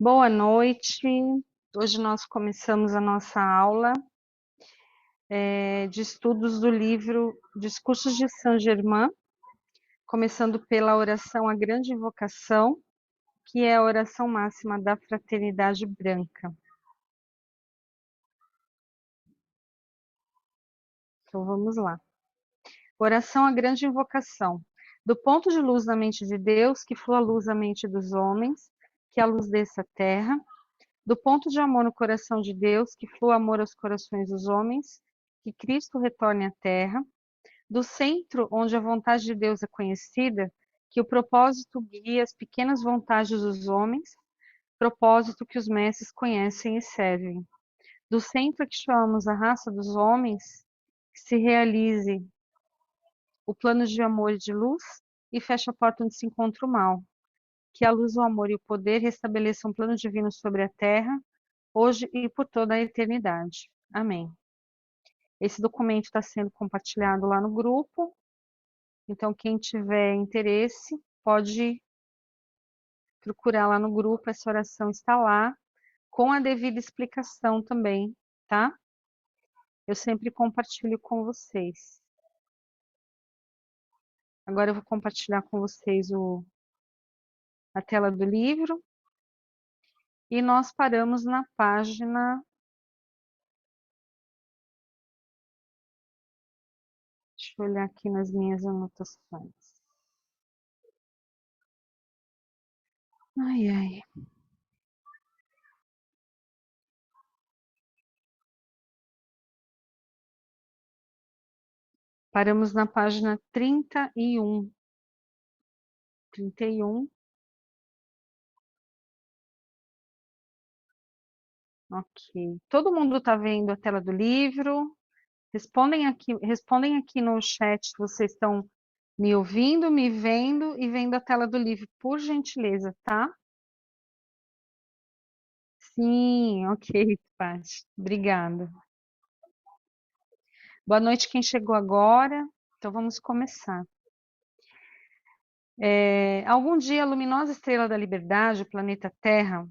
Boa noite. Hoje nós começamos a nossa aula de estudos do livro Discursos de Saint-Germain, começando pela oração A Grande Invocação, que é a oração máxima da Fraternidade Branca. Então vamos lá. Oração A Grande Invocação. Do ponto de luz da mente de Deus, que flua a luz à mente dos homens, que a luz desça à terra. Do ponto de amor no coração de Deus, que flua amor aos corações dos homens, que Cristo retorne à terra. Do centro onde a vontade de Deus é conhecida, que o propósito guia as pequenas vontades dos homens, propósito que os mestres conhecem e servem. Do centro que chamamos a raça dos homens, que se realize o plano de amor e de luz e feche a porta onde se encontra o mal. Que a luz, o amor e o poder restabeleçam um plano divino sobre a terra, hoje e por toda a eternidade. Amém. Esse documento está sendo compartilhado lá no grupo, então quem tiver interesse pode procurar lá no grupo, essa oração está lá, com a devida explicação também, tá? Eu sempre compartilho com vocês. Agora eu vou compartilhar com vocês a tela do livro, e nós paramos na página... Deixa eu olhar aqui nas minhas anotações. Ai, ai. Paramos na página 31. 31. Ok. Todo mundo está vendo a tela do livro? Respondem aqui no chat se vocês estão me ouvindo, me vendo e vendo a tela do livro, por gentileza, tá? Sim, ok, Paty. Obrigada. Boa noite quem chegou agora. Então vamos começar. Algum dia a luminosa estrela da liberdade, o planeta Terra,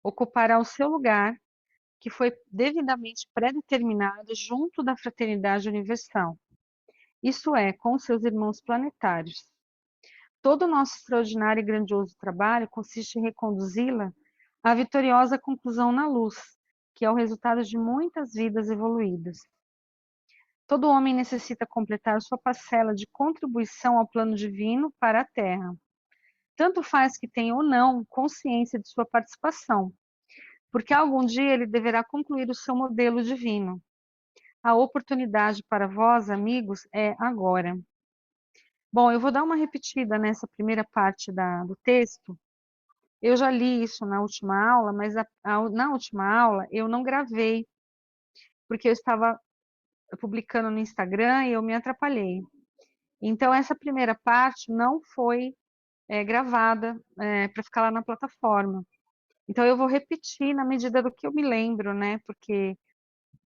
ocupará o seu lugar, que foi devidamente pré-determinado junto da fraternidade universal. Isso é, com seus irmãos planetários. Todo o nosso extraordinário e grandioso trabalho consiste em reconduzi-la à vitoriosa conclusão na luz, que é o resultado de muitas vidas evoluídas. Todo homem necessita completar sua parcela de contribuição ao plano divino para a Terra. Tanto faz que tenha ou não consciência de sua participação, porque algum dia ele deverá concluir o seu modelo divino. A oportunidade para vós, amigos, é agora. Bom, eu vou dar uma repetida nessa primeira parte do texto. Eu já li isso na última aula, mas na última aula eu não gravei, porque eu estava publicando no Instagram e eu me atrapalhei. Então, essa primeira parte não foi gravada para ficar lá na plataforma. Então, eu vou repetir na medida do que eu me lembro, né? Porque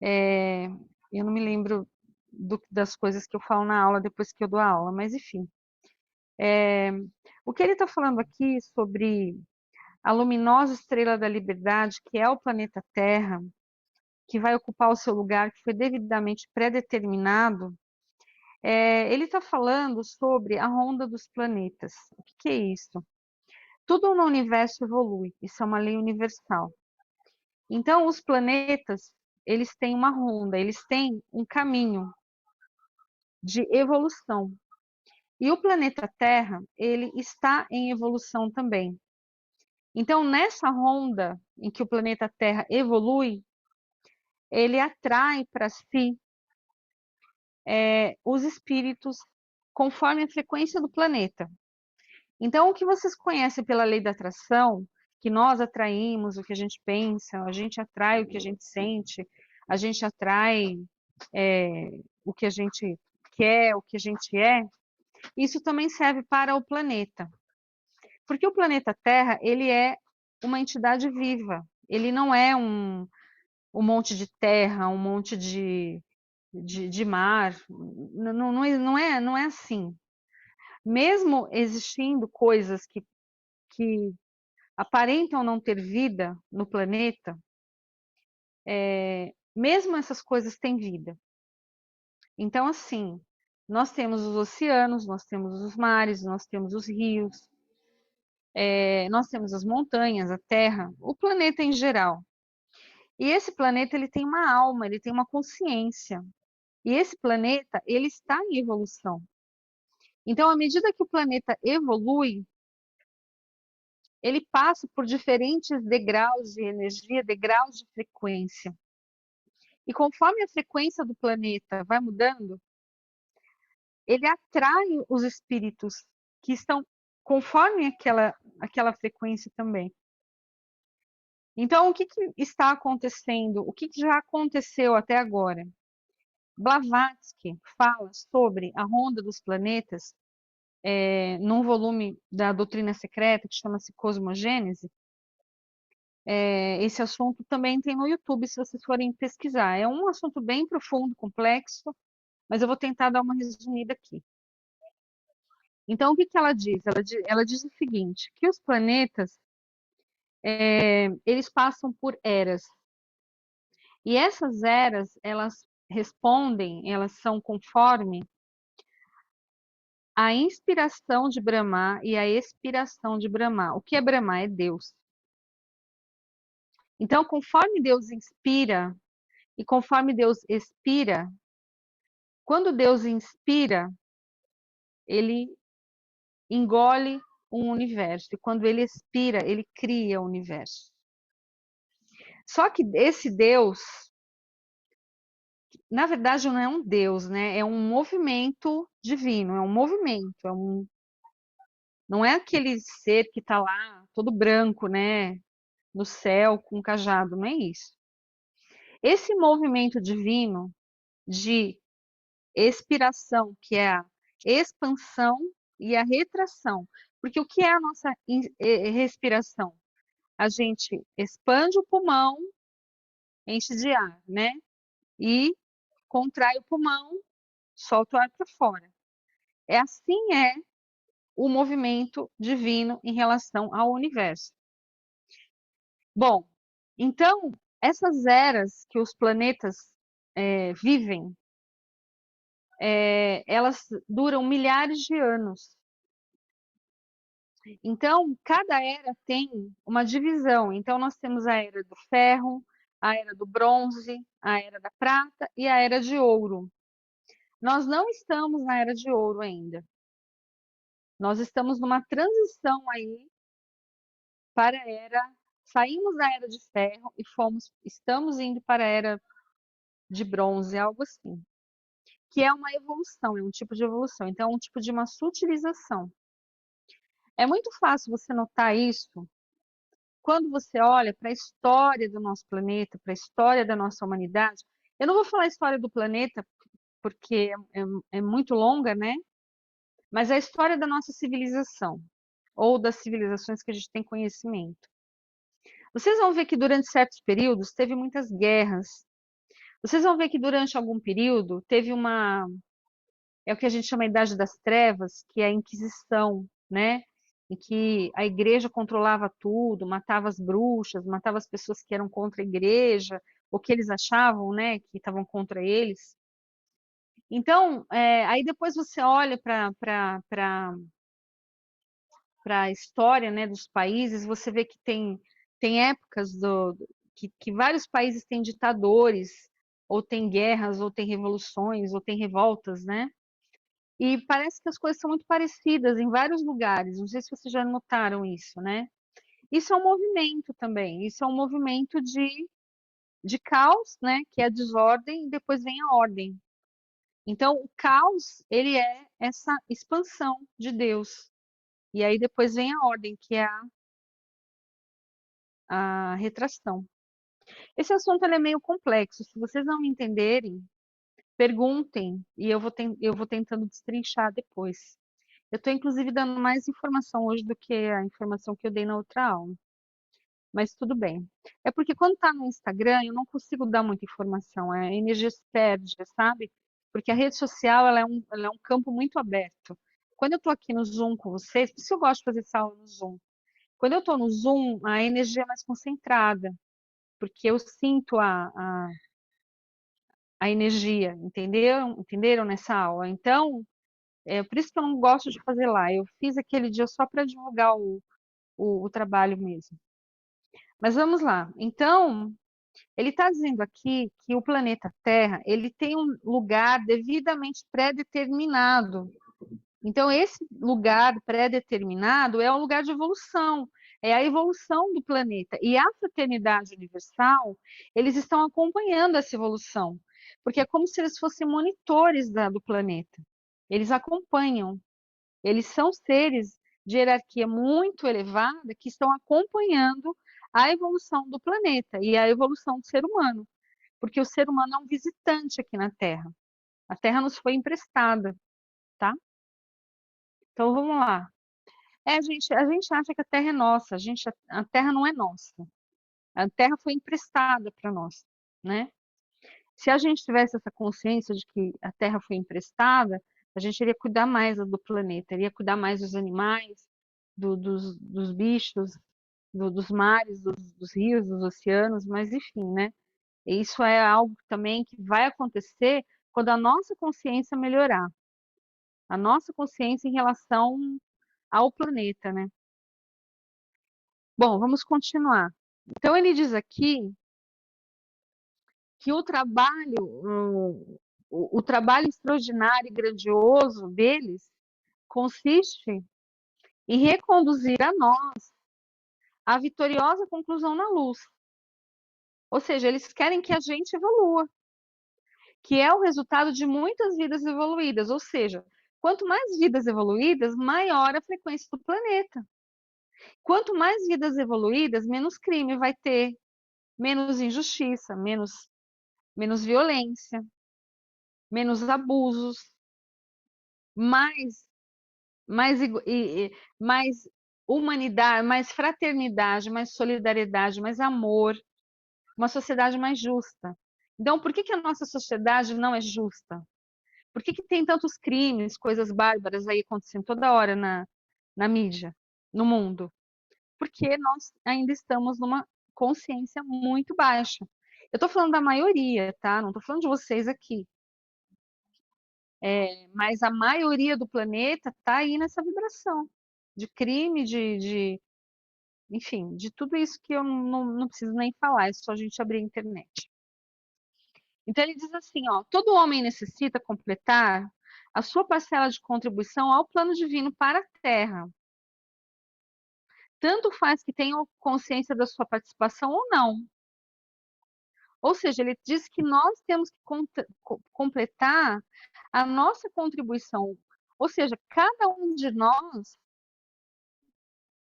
eu não me lembro das coisas que eu falo na aula depois que eu dou a aula, mas enfim. O que ele está falando aqui sobre a luminosa estrela da liberdade, que é o planeta Terra, que vai ocupar o seu lugar, que foi devidamente pré-determinado, ele está falando sobre a ronda dos planetas. O que é isso? Tudo no universo evolui, isso é uma lei universal. Então, os planetas, eles têm uma ronda, eles têm um caminho de evolução. E o planeta Terra, ele está em evolução também. Então, nessa ronda em que o planeta Terra evolui, ele atrai para si os espíritos conforme a frequência do planeta. Então, o que vocês conhecem pela lei da atração, que nós atraímos o que a gente pensa, a gente atrai o que a gente sente, a gente atrai o que a gente quer, o que a gente é, isso também serve para o planeta. Porque o planeta Terra, ele é uma entidade viva, ele não é um monte de terra, um monte de mar, não é assim. Mesmo existindo coisas que aparentam não ter vida no planeta, mesmo essas coisas têm vida. Então, assim, nós temos os oceanos, nós temos os mares, nós temos os rios, nós temos as montanhas, a Terra, o planeta em geral. E esse planeta ele tem uma alma, ele tem uma consciência. E esse planeta ele está em evolução. Então, à medida que o planeta evolui, ele passa por diferentes degraus de energia, degraus de frequência. E conforme a frequência do planeta vai mudando, ele atrai os espíritos que estão conforme aquela frequência também. Então, o que está acontecendo? O que já aconteceu até agora? Blavatsky fala sobre a ronda dos planetas num volume da Doutrina Secreta que chama-se Cosmogênese. Esse assunto também tem no YouTube, se vocês forem pesquisar. É um assunto bem profundo, complexo, mas eu vou tentar dar uma resumida aqui. Então, o que ela diz? Ela diz o seguinte, que os planetas, eles passam por eras. E essas eras, elas respondem, elas são conforme a inspiração de Brahma e a expiração de Brahma. O que é Brahma? É Deus. Então, conforme Deus inspira e conforme Deus expira, quando Deus inspira, ele engole um universo. E quando ele expira, ele cria o universo. Só que esse Deus, na verdade, não é um Deus, né? É um movimento divino, é um movimento, não é aquele ser que está lá todo branco, né? No céu com um cajado, não é isso. Esse movimento divino de expiração, que é a expansão e a retração. Porque o que é a nossa respiração? A gente expande o pulmão, enche de ar, né? E contrai o pulmão, solta o ar para fora. Assim é o movimento divino em relação ao universo. Bom, então, essas eras que os planetas vivem, elas duram milhares de anos. Então, cada era tem uma divisão. Então, nós temos a era do ferro, a era do bronze, a era da prata e a era de ouro. Nós não estamos na era de ouro ainda. Nós estamos numa transição aí para a era. Saímos da era de ferro e estamos indo para a era de bronze, algo assim. Que é uma evolução, é um tipo de evolução. Então, é um tipo de uma sutilização. É muito fácil você notar isso quando você olha para a história do nosso planeta, para a história da nossa humanidade. Eu não vou falar a história do planeta, porque é muito longa, né? Mas a história da nossa civilização, ou das civilizações que a gente tem conhecimento. Vocês vão ver que durante certos períodos teve muitas guerras. Vocês vão ver que durante algum período teve é o que a gente chama de Idade das Trevas, que é a Inquisição, né? Em que a igreja controlava tudo, matava as bruxas, matava as pessoas que eram contra a igreja, ou que eles achavam, né, que estavam contra eles. Então, aí depois você olha para a história, né, dos países, você vê que tem épocas que vários países têm ditadores, ou tem guerras, ou tem revoluções, ou tem revoltas, né? E parece que as coisas são muito parecidas em vários lugares. Não sei se vocês já notaram isso, né? Isso é um movimento também. Isso é um movimento de caos, né? Que é a desordem, e depois vem a ordem. Então, o caos, ele é essa expansão de Deus. E aí depois vem a ordem, que é a retração. Esse assunto é meio complexo. Se vocês não entenderem, perguntem e eu vou tentando destrinchar depois. Eu estou, inclusive, dando mais informação hoje do que a informação que eu dei na outra aula. Mas tudo bem. É porque quando está no Instagram, eu não consigo dar muita informação. A energia se perde, sabe? Porque a rede social ela é um campo muito aberto. Quando eu estou aqui no Zoom com vocês, por isso eu gosto de fazer essa aula no Zoom. Quando eu estou no Zoom, a energia é mais concentrada, porque eu sinto a energia, entenderam nessa aula? Então, por isso que eu não gosto de fazer lá. Eu fiz aquele dia só para divulgar o trabalho mesmo. Mas vamos lá. Então, ele está dizendo aqui que o planeta Terra ele tem um lugar devidamente pré-determinado. Então, esse lugar pré-determinado é um lugar de evolução, é a evolução do planeta. E a fraternidade universal, eles estão acompanhando essa evolução, porque é como se eles fossem monitores do planeta. Eles acompanham, eles são seres de hierarquia muito elevada que estão acompanhando a evolução do planeta e a evolução do ser humano, porque o ser humano é um visitante aqui na Terra. A Terra nos foi emprestada, tá? Então vamos lá. A gente acha que a Terra é nossa, a Terra não é nossa. A Terra foi emprestada para nós, né? Se a gente tivesse essa consciência de que a Terra foi emprestada, a gente iria cuidar mais do planeta, iria cuidar mais dos animais, dos bichos, dos mares, dos rios, dos oceanos, mas enfim, né? E isso é algo também que vai acontecer quando a nossa consciência melhorar, a nossa consciência em relação ao planeta, né? Bom, vamos continuar. Então, ele diz aqui que o trabalho extraordinário e grandioso deles consiste em reconduzir a nós a vitoriosa conclusão na luz. Ou seja, eles querem que a gente evolua, que é o resultado de muitas vidas evoluídas. Ou seja, quanto mais vidas evoluídas, maior a frequência do planeta. Quanto mais vidas evoluídas, menos crime vai ter, menos injustiça, menos violência, menos abusos, mais, mais humanidade, mais fraternidade, mais solidariedade, mais amor, uma sociedade mais justa. Então, por que a nossa sociedade não é justa? Por que tem tantos crimes, coisas bárbaras aí acontecendo toda hora na mídia, no mundo? Porque nós ainda estamos numa consciência muito baixa. Eu estou falando da maioria, tá? Não estou falando de vocês aqui. Mas a maioria do planeta está aí nessa vibração de crime, enfim, de tudo isso que eu não preciso nem falar, é só a gente abrir a internet. Então ele diz assim, ó, todo homem necessita completar a sua parcela de contribuição ao plano divino para a Terra. Tanto faz que tenham consciência da sua participação ou não. Ou seja, ele diz que nós temos que completar a nossa contribuição. Ou seja, cada um de nós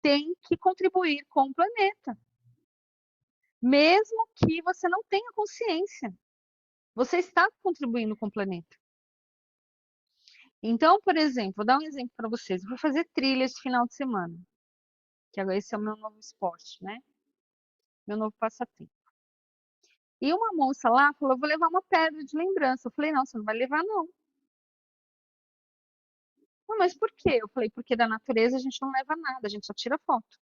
tem que contribuir com o planeta. Mesmo que você não tenha consciência. Você está contribuindo com o planeta. Então, por exemplo, vou dar um exemplo para vocês. Eu vou fazer trilha esse final de semana. Que agora esse é o meu novo esporte, né? Meu novo passatempo. E uma moça lá falou, eu vou levar uma pedra de lembrança. Eu falei, não, você não vai levar, não. Não, mas por quê? Eu falei, porque da natureza a gente não leva nada, a gente só tira foto.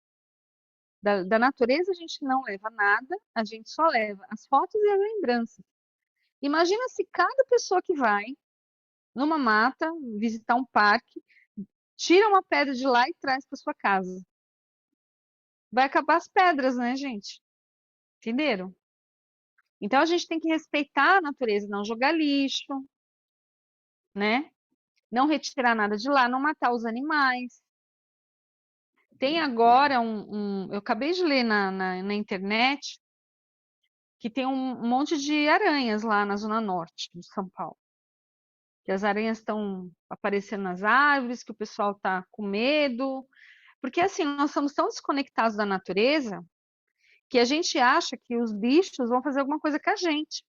Da natureza a gente não leva nada, a gente só leva as fotos e as lembranças. Imagina se cada pessoa que vai numa mata, visitar um parque, tira uma pedra de lá e traz para sua casa. Vai acabar as pedras, né, gente? Entenderam? Então a gente tem que respeitar a natureza, não jogar lixo, né? Não retirar nada de lá, não matar os animais. Tem agora eu acabei de ler na internet que tem um monte de aranhas lá na zona norte de São Paulo. Que as aranhas estão aparecendo nas árvores, que o pessoal está com medo. Porque assim, nós somos tão desconectados da natureza que a gente acha que os bichos vão fazer alguma coisa com a gente.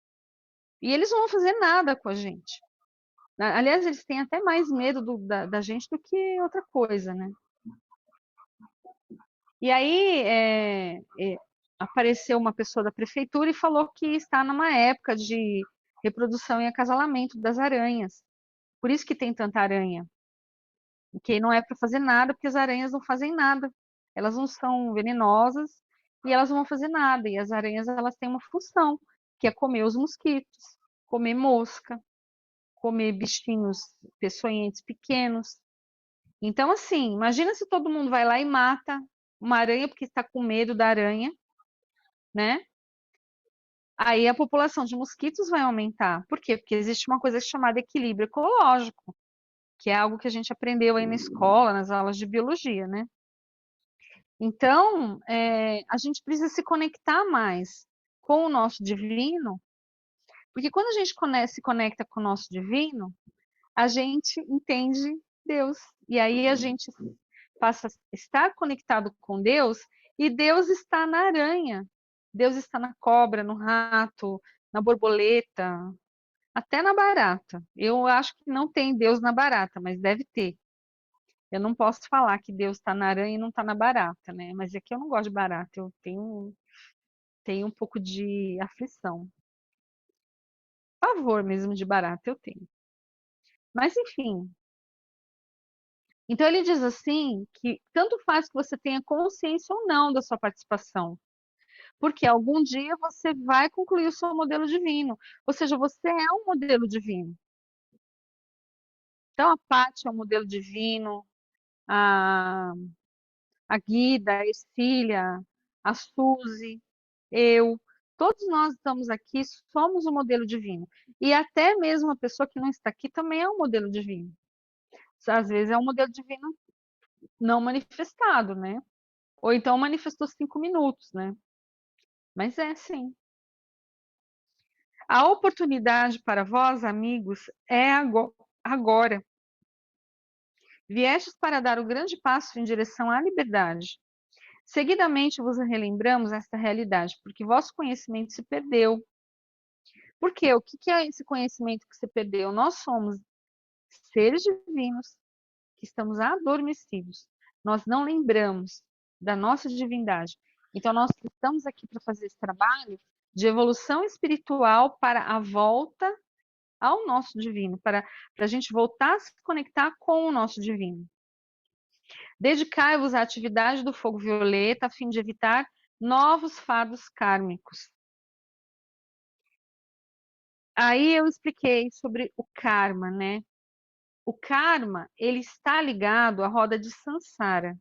E eles não vão fazer nada com a gente. Aliás, eles têm até mais medo da gente do que outra coisa, né? E aí apareceu uma pessoa da prefeitura e falou que está numa época de reprodução e acasalamento das aranhas. Por isso que tem tanta aranha. Que não é para fazer nada, porque as aranhas não fazem nada. Elas não são venenosas e elas não vão fazer nada. E as aranhas, elas têm uma função, que é comer os mosquitos, comer mosca, comer bichinhos peçonhentos pequenos. Então, assim, imagina se todo mundo vai lá e mata uma aranha porque está com medo da aranha, né? Aí a população de mosquitos vai aumentar. Por quê? Porque existe uma coisa chamada equilíbrio ecológico, que é algo que a gente aprendeu aí na escola, nas aulas de biologia, né? Então, a gente precisa se conectar mais com o nosso divino, porque quando a gente se conecta com o nosso divino, a gente entende Deus. E aí a gente passa a estar conectado com Deus, e Deus está na aranha, Deus está na cobra, no rato, na borboleta, até na barata. Eu acho que não tem Deus na barata, mas deve ter. Eu não posso falar que Deus está na aranha e não está na barata, né? Mas é que eu não gosto de barata, eu tenho um pouco de aflição. Pavor mesmo de barata eu tenho. Mas enfim. Então ele diz assim que tanto faz que você tenha consciência ou não da sua participação, porque algum dia você vai concluir o seu modelo divino. Ou seja, você é um modelo divino. Então a Paty é um modelo divino, a a Guida, a Ercília, a Suzy, eu, todos nós estamos aqui, somos um modelo divino. E até mesmo a pessoa que não está aqui também é um modelo divino. Às vezes é um modelo divino não manifestado, né? Ou então manifestou 5 minutos, né? Mas é sim. A oportunidade para vós, amigos, é agora. Viestes para dar o grande passo em direção à liberdade. Seguidamente vos relembramos esta realidade, porque vosso conhecimento se perdeu. Por quê? O que é esse conhecimento que se perdeu? Nós somos seres divinos que estamos adormecidos. Nós não lembramos da nossa divindade. Então, nós estamos aqui para fazer esse trabalho de evolução espiritual para a volta ao nosso divino, para a gente voltar a se conectar com o nosso divino. Dedicai-vos à atividade do fogo violeta a fim de evitar novos fardos kármicos. Aí eu expliquei sobre o karma, né? O karma, ele está ligado à roda de Sansara,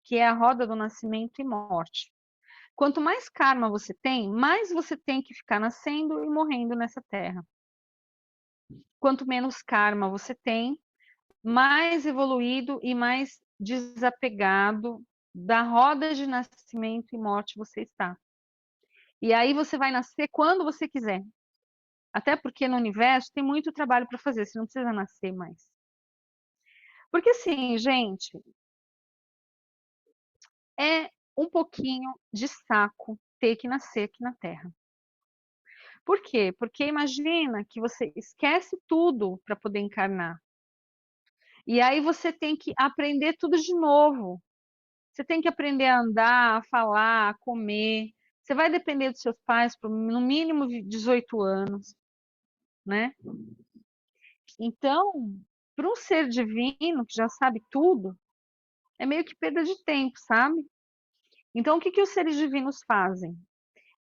que é a roda do nascimento e morte. Quanto mais karma você tem, mais você tem que ficar nascendo e morrendo nessa terra. Quanto menos karma você tem, mais evoluído e mais desapegado da roda de nascimento e morte você está. E aí você vai nascer quando você quiser. Até porque no universo tem muito trabalho para fazer, você não precisa nascer mais. Porque assim, gente, é um pouquinho de saco ter que nascer aqui na Terra. Por quê? Porque imagina que você esquece tudo para poder encarnar. E aí você tem que aprender tudo de novo. Você tem que aprender a andar, a falar, a comer. Você vai depender dos seus pais por no mínimo 18 anos, né? Então, para um ser divino que já sabe tudo, é meio que perda de tempo, sabe? Então, o que os seres divinos fazem?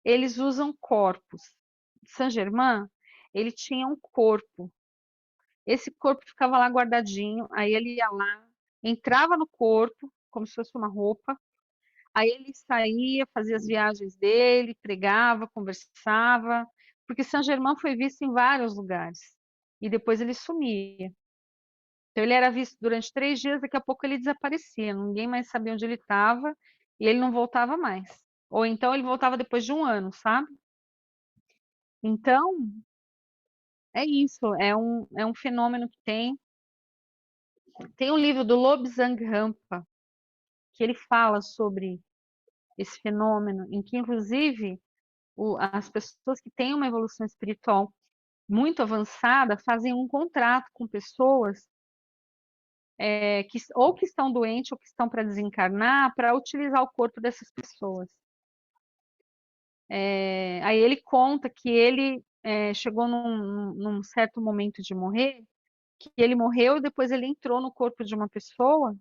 Eles usam corpos. Saint-Germain, ele tinha um corpo. Esse corpo ficava lá guardadinho, aí ele ia lá, entrava no corpo, como se fosse uma roupa, aí ele saía, fazia as viagens dele, pregava, conversava, porque Saint-Germain foi visto em vários lugares, e depois ele sumia. Então ele era visto durante 3 dias, daqui a pouco ele desaparecia, ninguém mais sabia onde ele estava, e ele não voltava mais. Ou então ele voltava depois de 1 ano, sabe? Então, é isso, é um fenômeno que tem. Tem um livro do Lobsang Rampa, que ele fala sobre esse fenômeno, em que, inclusive, as pessoas que têm uma evolução espiritual muito avançada fazem um contrato com pessoas que ou que estão doentes ou que estão para desencarnar para utilizar o corpo dessas pessoas. Aí ele conta que ele chegou num certo momento de morrer, que ele morreu e depois ele entrou no corpo de uma pessoa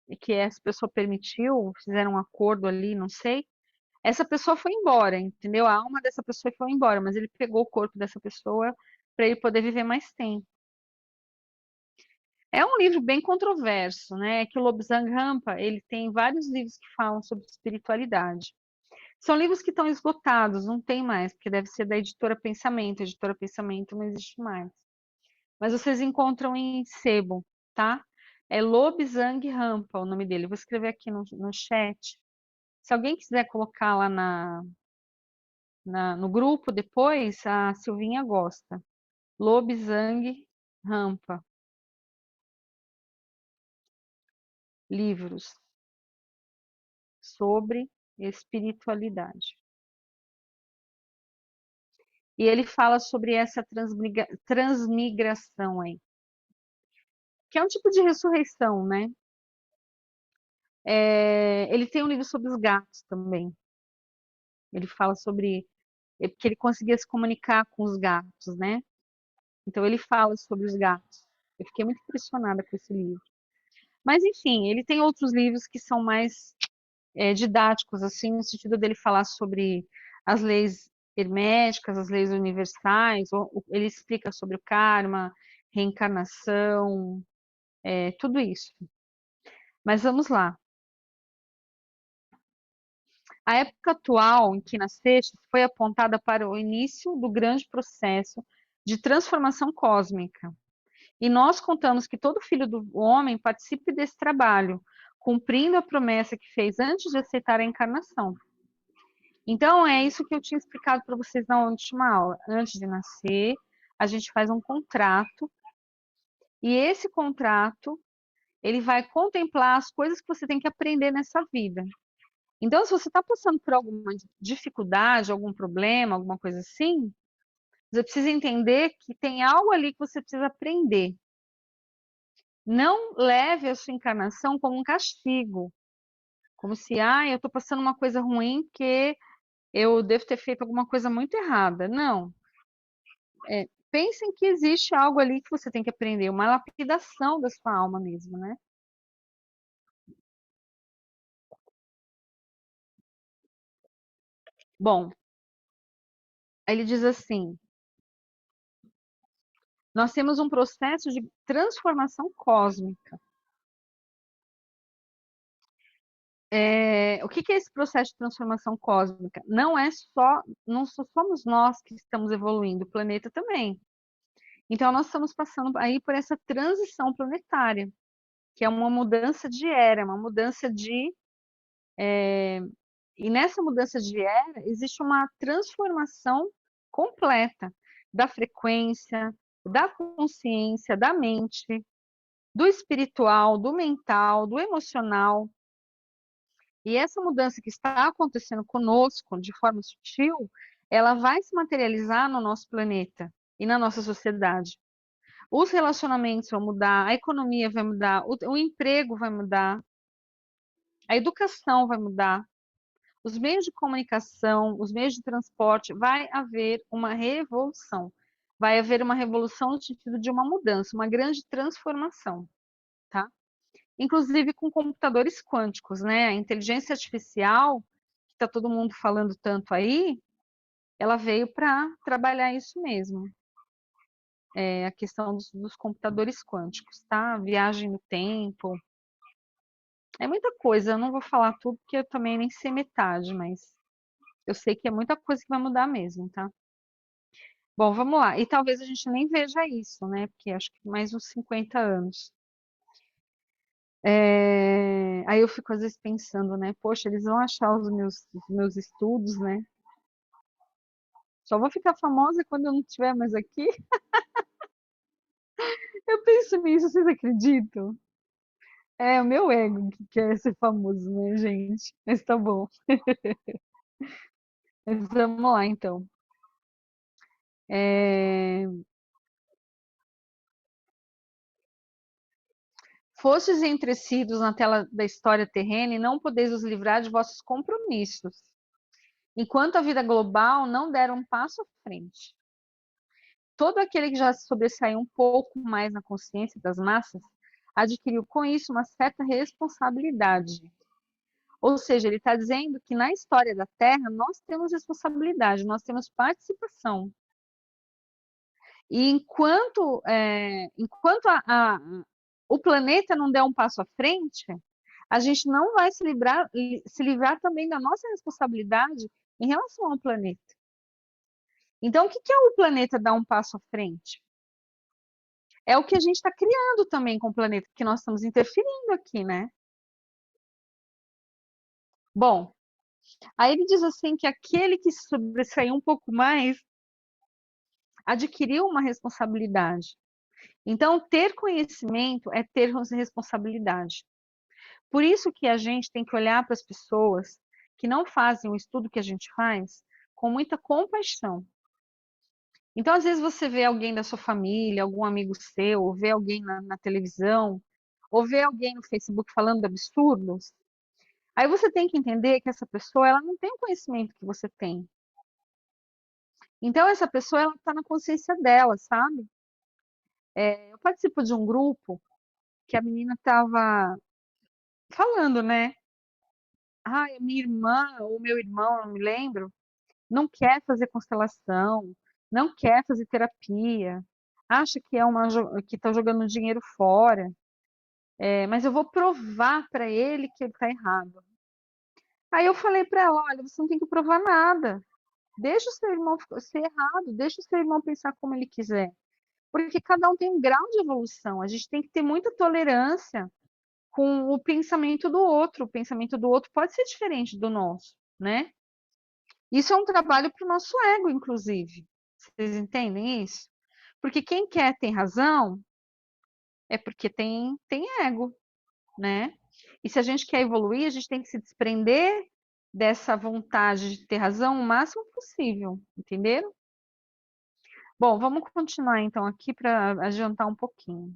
e que essa pessoa permitiu, fizeram um acordo ali, não sei. Essa pessoa foi embora, entendeu? A alma dessa pessoa foi embora, mas ele pegou o corpo dessa pessoa para ele poder viver mais tempo. É um livro bem controverso, né? Que o Lobsang Rampa, ele tem vários livros que falam sobre espiritualidade. São livros que estão esgotados, não tem mais, porque deve ser da editora Pensamento. A editora Pensamento não existe mais. Mas vocês encontram em sebo, tá? É Lobsang Rampa o nome dele. Vou escrever aqui no chat. Se alguém quiser colocar lá no grupo depois, a Silvinha gosta. Lobsang Rampa. Livros sobre espiritualidade. E ele fala sobre essa transmigração aí, que é um tipo de ressurreição, né? Ele tem um livro sobre os gatos também. Ele fala sobre porque ele conseguia se comunicar com os gatos, né? Então ele fala sobre os gatos. Eu fiquei muito impressionada com esse livro. Mas enfim, ele tem outros livros que são mais didáticos, assim, no sentido dele falar sobre as leis herméticas, as leis universais. Ele explica sobre o karma, reencarnação, tudo isso. Mas vamos lá. A época atual em que nasceste foi apontada para o início do grande processo de transformação cósmica. E nós contamos que todo filho do homem participe desse trabalho, cumprindo a promessa que fez antes de aceitar a encarnação. Então, é isso que eu tinha explicado para vocês na última aula. Antes de nascer, a gente faz um contrato, e esse contrato, ele vai contemplar as coisas que você tem que aprender nessa vida. Então, se você está passando por alguma dificuldade, algum problema, alguma coisa assim, você precisa entender que tem algo ali que você precisa aprender. Não leve a sua encarnação como um castigo, como se, eu estou passando uma coisa ruim porque eu devo ter feito alguma coisa muito errada. Não. Pensem que existe algo ali que você tem que aprender, uma lapidação da sua alma mesmo, né? Bom, ele diz assim: nós temos um processo de transformação cósmica. O que é esse processo de transformação cósmica? Não só somos nós que estamos evoluindo, o planeta também. Então, nós estamos passando aí por essa transição planetária, que é uma mudança de era, uma mudança de. E nessa mudança de era, existe uma transformação completa da frequência, da consciência, da mente, do espiritual, do mental, do emocional. E essa mudança que está acontecendo conosco de forma sutil, ela vai se materializar no nosso planeta e na nossa sociedade. Os relacionamentos vão mudar, a economia vai mudar, o emprego vai mudar, a educação vai mudar, os meios de comunicação, os meios de transporte, vai haver uma revolução. Vai haver uma revolução no sentido de uma mudança, uma grande transformação, tá? Inclusive com computadores quânticos, né? A inteligência artificial, que está todo mundo falando tanto aí, ela veio para trabalhar isso mesmo. A questão dos computadores quânticos, tá? Viagem no tempo. É muita coisa, eu não vou falar tudo, porque eu também nem sei metade, mas eu sei que é muita coisa que vai mudar mesmo, tá? Bom, vamos lá. E talvez a gente nem veja isso, né? Porque acho que mais uns 50 anos. Aí eu fico às vezes pensando, né? Poxa, eles vão achar os meus estudos, né? Só vou ficar famosa quando eu não estiver mais aqui. Eu penso nisso, vocês acreditam? É o meu ego que quer ser famoso, né, gente? Mas tá bom. Mas vamos lá, então. É... Fostes entrecidos na tela da história terrena e não podeis os livrar de vossos compromissos, enquanto a vida global não der um passo à frente. Todo aquele que já se sobressaiu um pouco mais na consciência das massas adquiriu com isso uma certa responsabilidade. Ou seja, ele está dizendo que na história da Terra nós temos responsabilidade, nós temos participação. E enquanto o planeta não der um passo à frente, a gente não vai se livrar também da nossa responsabilidade em relação ao planeta. Então, o que é o planeta dar um passo à frente? É o que a gente está criando também com o planeta, porque nós estamos interferindo aqui, né? Bom, aí ele diz assim que aquele que se sobressaiu um pouco mais adquiriu uma responsabilidade. Então, ter conhecimento é ter responsabilidade. Por isso que a gente tem que olhar para as pessoas que não fazem o estudo que a gente faz com muita compaixão. Então, às vezes você vê alguém da sua família, algum amigo seu, ou vê alguém na televisão, ou vê alguém no Facebook falando de absurdos. Aí você tem que entender que essa pessoa ela não tem o conhecimento que você tem. Então, essa pessoa ela está na consciência dela, sabe? Eu participo de um grupo que a menina estava falando, né? Ah, minha irmã ou meu irmão, não me lembro, não quer fazer constelação, não quer fazer terapia, acha que que está jogando dinheiro fora, mas eu vou provar para ele que ele está errado. Aí eu falei para ela, olha, você não tem que provar nada. Deixa o seu irmão ser errado, deixa o seu irmão pensar como ele quiser. Porque cada um tem um grau de evolução. A gente tem que ter muita tolerância com o pensamento do outro. O pensamento do outro pode ser diferente do nosso, né? Isso é um trabalho para o nosso ego, inclusive. Vocês entendem isso? Porque quem quer tem razão é porque tem ego, né? E se a gente quer evoluir, a gente tem que se desprender dessa vontade de ter razão o máximo possível, entenderam? Bom, vamos continuar então aqui para adiantar um pouquinho.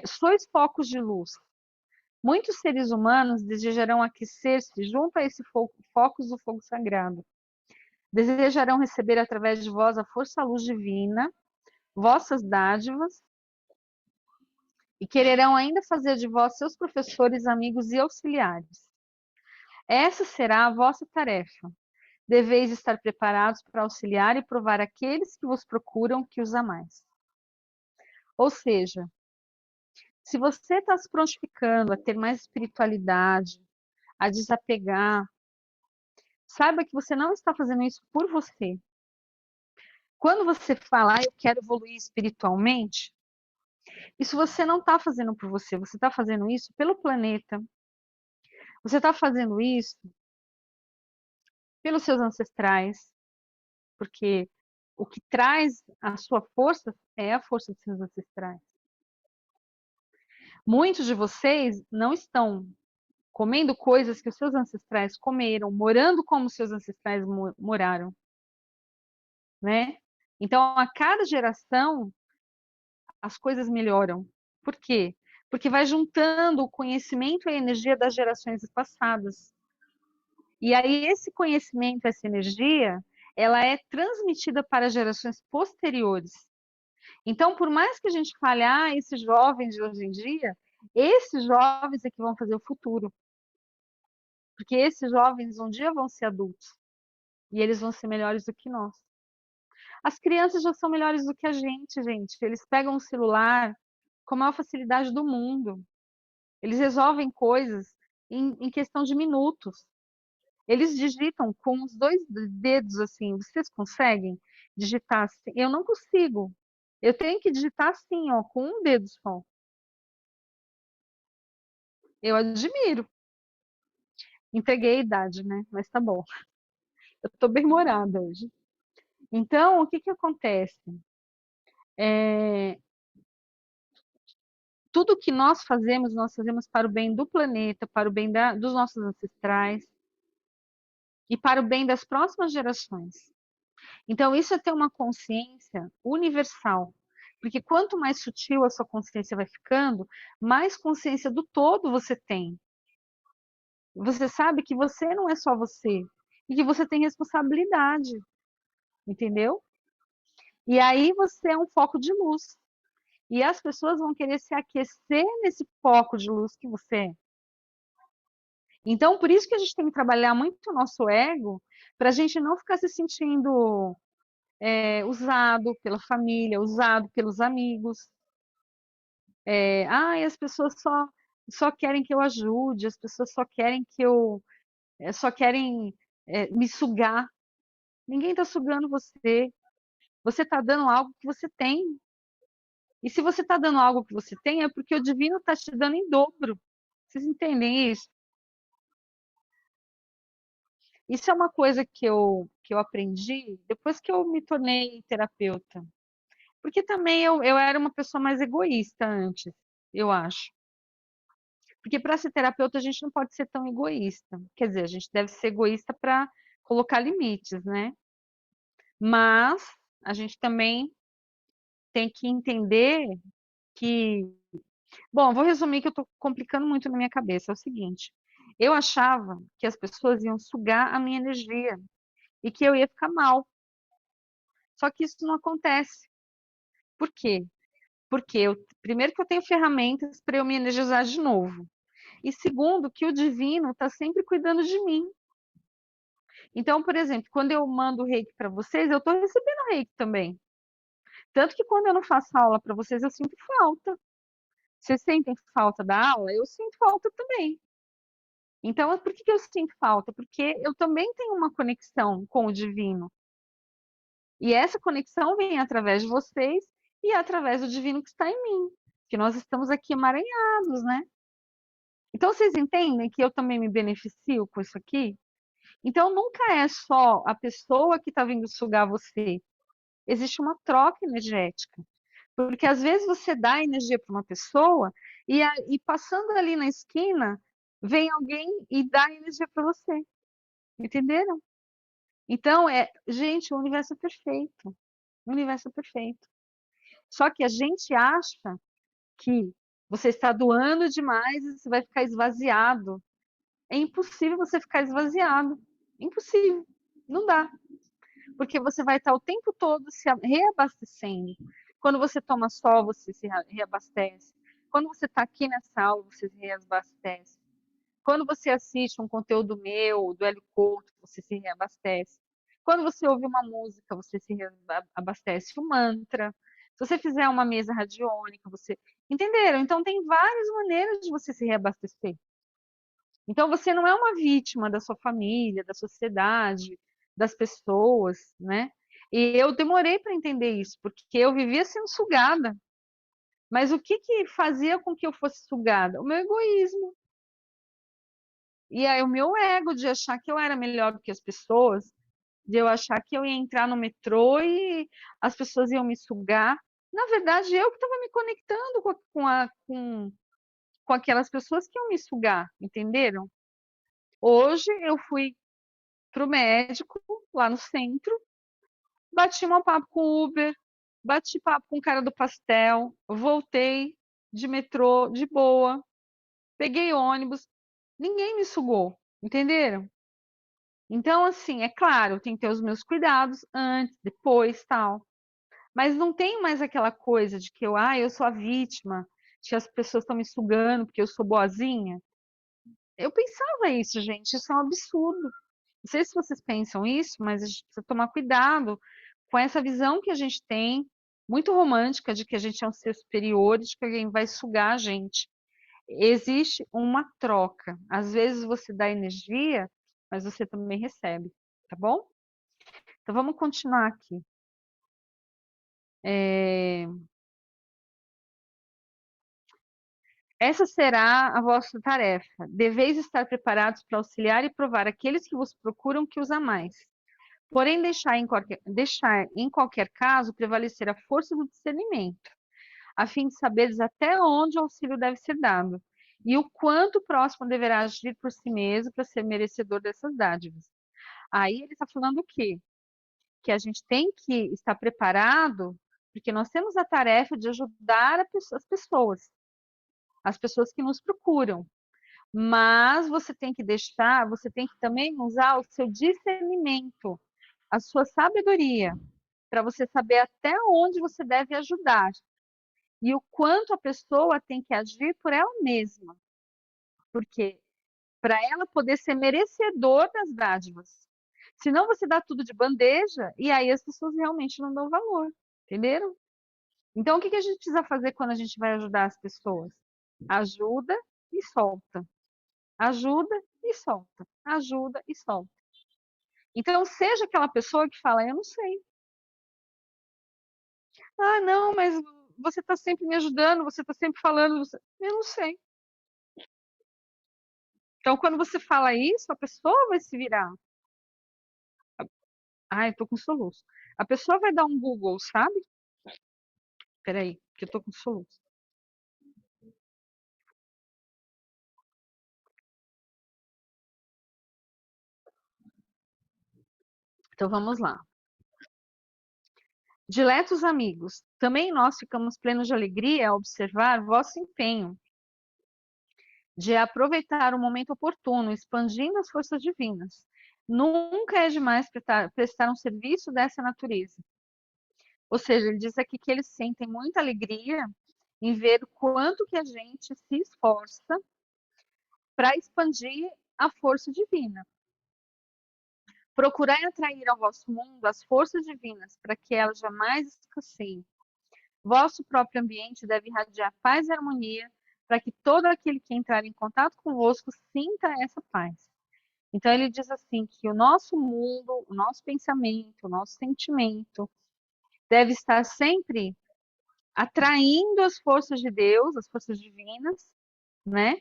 Sois focos de luz. Muitos seres humanos desejarão aquecer-se junto a esse focos do fogo sagrado. Desejarão receber através de vós a força-luz divina, vossas dádivas, e quererão ainda fazer de vós seus professores, amigos e auxiliares. Essa será a vossa tarefa. Deveis estar preparados para auxiliar e provar aqueles que vos procuram que os amais. Ou seja, se você está se prontificando a ter mais espiritualidade, a desapegar, saiba que você não está fazendo isso por você. Quando você fala, eu quero evoluir espiritualmente, isso você não está fazendo por você, você está fazendo isso pelo planeta. Você está fazendo isso pelos seus ancestrais, porque o que traz a sua força é a força dos seus ancestrais. Muitos de vocês não estão comendo coisas que os seus ancestrais comeram, morando como seus ancestrais moraram, né? Então, a cada geração, as coisas melhoram. Por quê? Porque vai juntando o conhecimento e a energia das gerações passadas. E aí, esse conhecimento, essa energia, ela é transmitida para gerações posteriores. Então, por mais que a gente fale, esses jovens de hoje em dia, esses jovens é que vão fazer o futuro. Porque esses jovens um dia vão ser adultos. E eles vão ser melhores do que nós. As crianças já são melhores do que a gente. Eles pegam o celular com a maior facilidade do mundo. Eles resolvem coisas em questão de minutos. Eles digitam com os dois dedos assim. Vocês conseguem digitar assim? Eu não consigo. Eu tenho que digitar assim, ó, com um dedo só. Eu admiro. Entreguei a idade, né? Mas tá bom. Eu tô bem morada hoje. Então, o que que acontece? Tudo que nós fazemos para o bem do planeta, para o bem dos nossos ancestrais e para o bem das próximas gerações. Então, isso é ter uma consciência universal. Porque quanto mais sutil a sua consciência vai ficando, mais consciência do todo você tem. Você sabe que você não é só você e que você tem responsabilidade, entendeu? E aí você é um foco de luz. E as pessoas vão querer se aquecer nesse foco de luz que você é. Então, por isso que a gente tem que trabalhar muito o nosso ego, para a gente não ficar se sentindo usado pela família, usado pelos amigos. As pessoas só querem que eu ajude, as pessoas só querem que eu só querem me sugar. Ninguém está sugando você. Você está dando algo que você tem. E se você está dando algo que você tem, é porque o divino está te dando em dobro. Vocês entendem isso? Isso é uma coisa que eu aprendi depois que eu me tornei terapeuta. Porque também eu era uma pessoa mais egoísta antes, eu acho. Porque para ser terapeuta a gente não pode ser tão egoísta. Quer dizer, a gente deve ser egoísta para colocar limites, né? Mas a gente também tem que entender que. Bom, eu vou resumir que eu estou complicando muito na minha cabeça. É o seguinte: eu achava que as pessoas iam sugar a minha energia e que eu ia ficar mal. Só que isso não acontece. Por quê? Porque primeiro que eu tenho ferramentas para eu me energizar de novo. E segundo, que o divino está sempre cuidando de mim. Então, por exemplo, quando eu mando o reiki para vocês, eu estou recebendo reiki também. Tanto que quando eu não faço aula para vocês, eu sinto falta. Vocês sentem falta da aula? Eu sinto falta também. Então, por que eu sinto falta? Porque eu também tenho uma conexão com o divino. E essa conexão vem através de vocês e através do divino que está em mim. Que nós estamos aqui emaranhados, né? Então, vocês entendem que eu também me beneficio com isso aqui? Então, nunca é só a pessoa que está vindo sugar você. Existe uma troca energética. Porque às vezes você dá energia para uma pessoa e passando ali na esquina, vem alguém e dá energia para você. Entenderam? Então, gente, o universo é perfeito. O universo é perfeito. Só que a gente acha que você está doando demais e você vai ficar esvaziado. É impossível você ficar esvaziado. Impossível. Não dá. Porque você vai estar o tempo todo se reabastecendo. Quando você toma sol, você se reabastece. Quando você está aqui nessa aula, você se reabastece. Quando você assiste um conteúdo meu, do Hélio Couto, você se reabastece. Quando você ouve uma música, você se reabastece. O mantra. Se você fizer uma mesa radiônica, você. Entenderam? Então, tem várias maneiras de você se reabastecer. Então, você não é uma vítima da sua família, da sociedade, das pessoas, né? E eu demorei para entender isso, porque eu vivia sendo sugada. Mas o que fazia com que eu fosse sugada? O meu egoísmo. E aí o meu ego de achar que eu era melhor do que as pessoas, de eu achar que eu ia entrar no metrô e as pessoas iam me sugar. Na verdade, eu que estava me conectando com aquelas pessoas que iam me sugar, entenderam? Hoje eu fui para o médico lá no centro, bati um papo com o Uber, bati papo com o cara do pastel, voltei de metrô de boa, peguei ônibus, ninguém me sugou, entenderam? Então, assim, é claro, tem que ter os meus cuidados antes, depois, tal. Mas não tem mais aquela coisa de que eu sou a vítima, que as pessoas estão me sugando porque eu sou boazinha. Eu pensava isso, gente, isso é um absurdo. Não sei se vocês pensam isso, mas a gente precisa tomar cuidado com essa visão que a gente tem, muito romântica, de que a gente é um ser superior, de que alguém vai sugar a gente. Existe uma troca. Às vezes você dá energia, mas você também recebe, tá bom? Então vamos continuar aqui. Essa será a vossa tarefa. Deveis estar preparados para auxiliar e provar aqueles que vos procuram que os amais. Porém, deixar em qualquer caso prevalecer a força do discernimento, a fim de saberes até onde o auxílio deve ser dado e o quanto o próximo deverá agir por si mesmo para ser merecedor dessas dádivas. Aí ele está falando o quê? Que a gente tem que estar preparado, porque nós temos a tarefa de ajudar as pessoas que nos procuram. Mas você tem que você tem que também usar o seu discernimento, a sua sabedoria, para você saber até onde você deve ajudar e o quanto a pessoa tem que agir por ela mesma, porque para ela poder ser merecedor das dádivas. Senão você dá tudo de bandeja e aí as pessoas realmente não dão valor, entenderam? Então, o que a gente precisa fazer quando a gente vai ajudar as pessoas? Ajuda e solta. Ajuda e solta. Ajuda e solta. Então, seja aquela pessoa que fala, eu não sei. Ah, não, mas você está sempre me ajudando, você está sempre falando, eu não sei. Então, quando você fala isso, a pessoa vai se virar. Ai, eu tô com soluço. A pessoa vai dar um Google, sabe? Peraí, que eu tô com soluço. Então vamos lá. Diletos amigos, também nós ficamos plenos de alegria ao observar vosso empenho de aproveitar o momento oportuno, expandindo as forças divinas. Nunca é demais prestar um serviço dessa natureza. Ou seja, ele diz aqui que eles sentem muita alegria em ver o quanto que a gente se esforça para expandir a força divina. Procurai atrair ao vosso mundo as forças divinas, para que elas jamais escasseiem. Vosso próprio ambiente deve irradiar paz e harmonia, para que todo aquele que entrar em contato convosco sinta essa paz. Então ele diz assim que o nosso mundo, o nosso pensamento, o nosso sentimento deve estar sempre atraindo as forças de Deus, as forças divinas, né?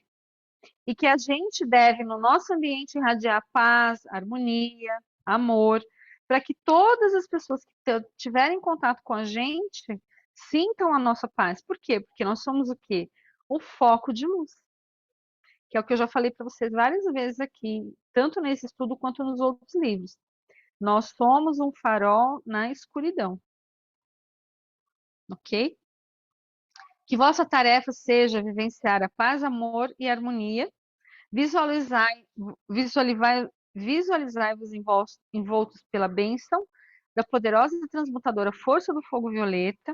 E que a gente deve, no nosso ambiente, irradiar paz, harmonia, amor, para que todas as pessoas que tiverem contato com a gente sintam a nossa paz. Por quê? Porque nós somos o quê? O foco de luz, que é o que eu já falei para vocês várias vezes aqui, tanto nesse estudo quanto nos outros livros. Nós somos um farol na escuridão, ok? Que vossa tarefa seja vivenciar a paz, amor e harmonia. Visualizai, visualizai-vos envoltos pela bênção da poderosa e transmutadora força do fogo violeta.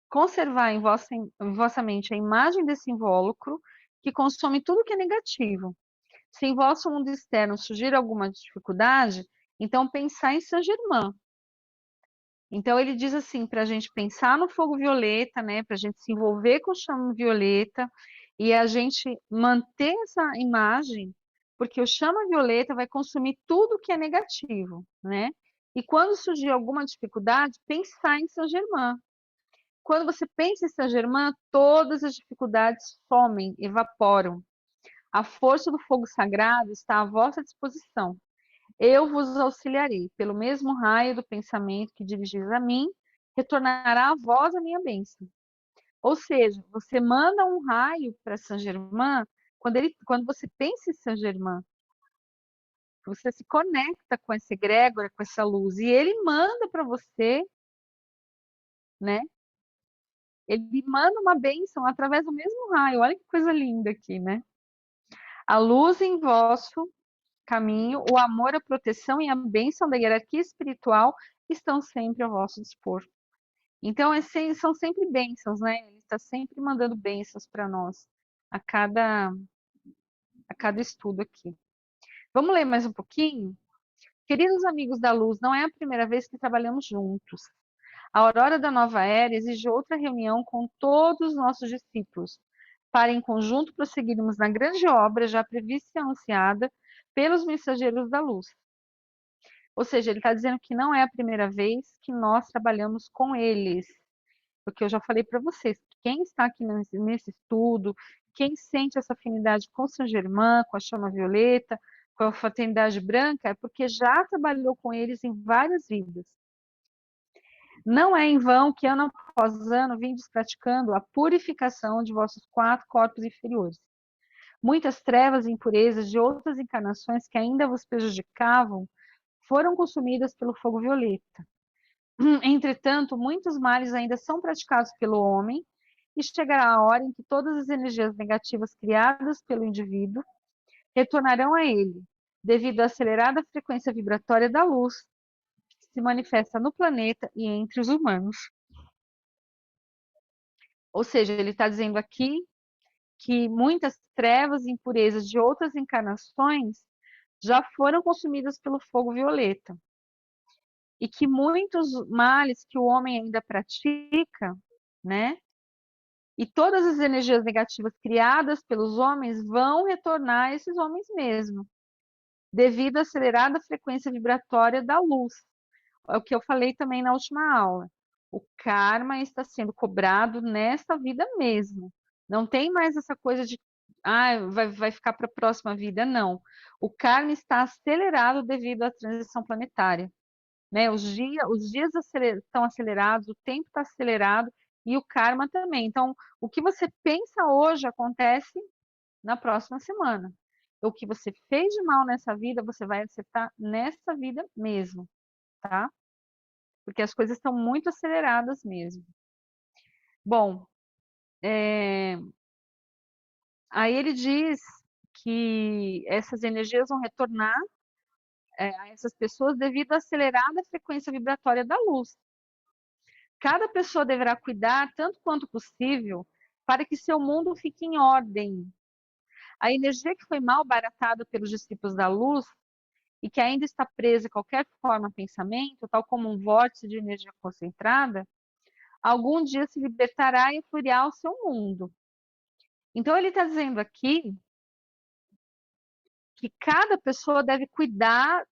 Conservar em vossa mente a imagem desse invólucro que consome tudo que é negativo. Se em vosso mundo externo surgir alguma dificuldade, então pensar em Saint Germain. Então ele diz assim para a gente pensar no fogo violeta, né? Para a gente se envolver com o chama violeta e a gente manter essa imagem, porque o chama violeta vai consumir tudo que é negativo, né? E quando surgir alguma dificuldade, pensar em Saint Germain. Quando você pensa em Saint Germain, todas as dificuldades somem, evaporam. A força do fogo sagrado está à vossa disposição. Eu vos auxiliarei. Pelo mesmo raio do pensamento que dirigis a mim, retornará a vós a minha bênção. Ou seja, você manda um raio para Saint-Germain quando você pensa em Saint-Germain. Você se conecta com essa egrégora, com essa luz, e ele manda para você, né? Ele manda uma bênção através do mesmo raio. Olha que coisa linda aqui, né? A luz em vosso caminho, o amor, a proteção e a bênção da hierarquia espiritual estão sempre ao vosso dispor. Então, são sempre bênçãos, né? Ele está sempre mandando bênçãos para nós a cada estudo aqui. Vamos ler mais um pouquinho? Queridos amigos da luz, não é a primeira vez que trabalhamos juntos. A aurora da nova era exige outra reunião com todos os nossos discípulos, para em conjunto prosseguirmos na grande obra já prevista e anunciada pelos mensageiros da luz. Ou seja, ele está dizendo que não é a primeira vez que nós trabalhamos com eles. Porque eu já falei para vocês, quem está aqui nesse estudo, quem sente essa afinidade com Saint Germain, com a chama violeta, com a fraternidade branca, é porque já trabalhou com eles em várias vidas. Não é em vão que ano após ano vindes praticando a purificação de vossos 4 corpos inferiores. Muitas trevas e impurezas de outras encarnações que ainda vos prejudicavam foram consumidas pelo fogo violeta. Entretanto, muitos males ainda são praticados pelo homem e chegará a hora em que todas as energias negativas criadas pelo indivíduo retornarão a ele, devido à acelerada frequência vibratória da luz que se manifesta no planeta e entre os humanos. Ou seja, ele está dizendo aqui que muitas trevas e impurezas de outras encarnações já foram consumidas pelo fogo violeta. E que muitos males que o homem ainda pratica, né? E todas as energias negativas criadas pelos homens vão retornar a esses homens mesmo, devido à acelerada frequência vibratória da luz. É o que eu falei também na última aula. O karma está sendo cobrado nesta vida mesmo. Não tem mais essa coisa de vai ficar para a próxima vida, não. O karma está acelerado devido à transição planetária. Né? Os dias estão acelerados, o tempo está acelerado e o karma também. Então, o que você pensa hoje acontece na próxima semana. O que você fez de mal nessa vida, você vai acertar nessa vida mesmo, tá? Porque as coisas estão muito aceleradas mesmo. Bom, aí ele diz que essas energias vão retornar a essas pessoas devido à acelerada frequência vibratória da luz. Cada pessoa deverá cuidar, tanto quanto possível, para que seu mundo fique em ordem. A energia que foi mal baratada pelos discípulos da luz e que ainda está presa de qualquer forma a pensamento, tal como um vórtice de energia concentrada, algum dia se libertará e fluirá ao seu mundo. Então ele está dizendo aqui que cada pessoa deve cuidar